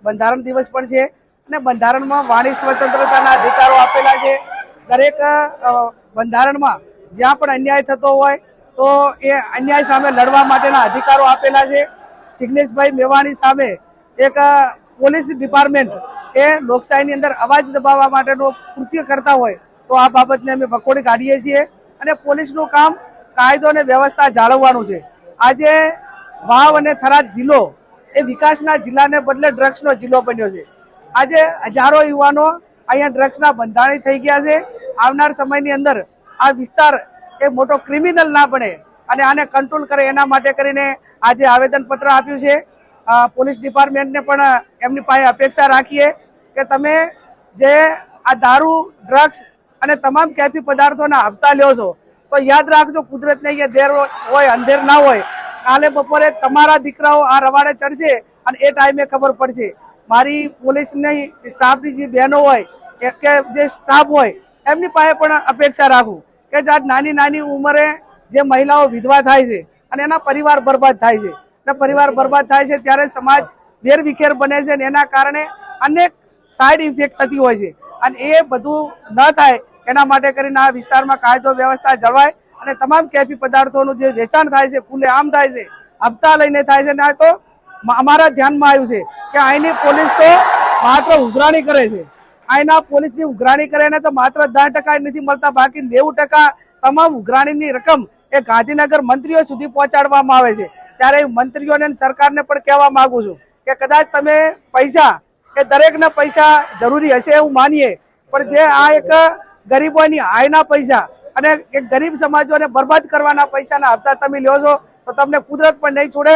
બંધારણ દિવસ પણ છે અને બંધારણમાં વાણી સ્વતંત્રતાના અધિકારો આપેલા છે. દરેક બંધારણમાં જ્યાં પણ અન્યાય થતો હોય તો એ અન્યાય સામે લડવા માટેના અધિકારો આપેલા છે. જિગ્નેશભાઈ મેવાણી સામે એક પોલીસ ડિપાર્ટમેન્ટ એ લોકશાહીની અંદર અવાજ દબાવવા માટેનું કૃત્ય કરતા હોય તો આ બાબતને અમે વખોડી કાઢીએ છીએ અને પોલીસનું કામ કાયદો અને વ્યવસ્થા જાળવવાનું છે. આજે વાવ અને થરાદ જિલ્લો એ વિકાસના જિલ્લાને બદલે ડ્રગ્સનો જિલ્લો બન્યો છે. આજે હજારો યુવાનો અહીંયા ડ્રગ્સના બંધાણી થઈ ગયા છે. આવનાર સમયની અંદર આ વિસ્તાર એ મોટો ક્રિમિનલ ના બને અને આને કંટ્રોલ કરે એના માટે કરીને આજે આવેદનપત્ર આપ્યું છે. પોલીસ ડિપાર્ટમેન્ટને પણ એમની પાસે અપેક્ષા રાખીએ કે તમે જે આ દારૂ, ડ્રગ્સ અને તમામ કેફી પદાર્થોના હપ્તા લ્યો છો તો યાદ રાખજો, કુદરતને અહીંયા દેર હોય અંધેર ના હોય. કાલે બપોરે તમારા દીકરાઓ આ રવાડે ચડશે અને એ ટાઈમે ખબર પડશે. મારી પોલીસની સ્ટાફની જે બહેનો હોય કે જે સ્ટાફ હોય એમની પાસે પણ અપેક્ષા રાખું કે આજ નાની નાની ઉંમરે જે મહિલાઓ વિધવા થાય છે અને એના પરિવાર બરબાદ થાય છે અને પરિવાર બરબાદ થાય છે ત્યારે સમાજ વેરવિખેર બને છે અને એના કારણે અનેક સાઈડ ઇફેક્ટ થતી હોય છે અને એ બધું ન થાય એના માટે કરીને આ વિસ્તારમાં કાયદો વ્યવસ્થા જળવાય અને તમામ કેફી પદાર્થોનું જે વેચાણ થાય છે ખુલ્લે આમ થાય છે, હપ્તા લઈને થાય છે. ના તો અમારા ધ્યાનમાં આવ્યું છે કે અહીંની પોલીસ તો માત્ર ઉઘરાણી કરે છે. અહીંના પોલીસની ઉઘરાણી કરે ને તો માત્ર 10% નથી મળતા, બાકી 90% તમામ ઉઘરાણીની રકમ એ ગાંધીનગર મંત્રીઓ સુધી પહોંચાડવામાં આવે છે. ત્યારે મંત્રીઓને સરકારને પણ કહેવા માંગુ છું કે કદાચ તમે પૈસા એ દરેકના પૈસા જરૂરી હશે એવું માનીએ, પણ જે આ એક ગરીબોની હાયના પૈસા અને એક ગરીબ સમાજોને બરબાદ કરવાના પૈસાના હપ્તા તમે લ્યો છો તો તમને કુદરત પણ નહીં છોડે.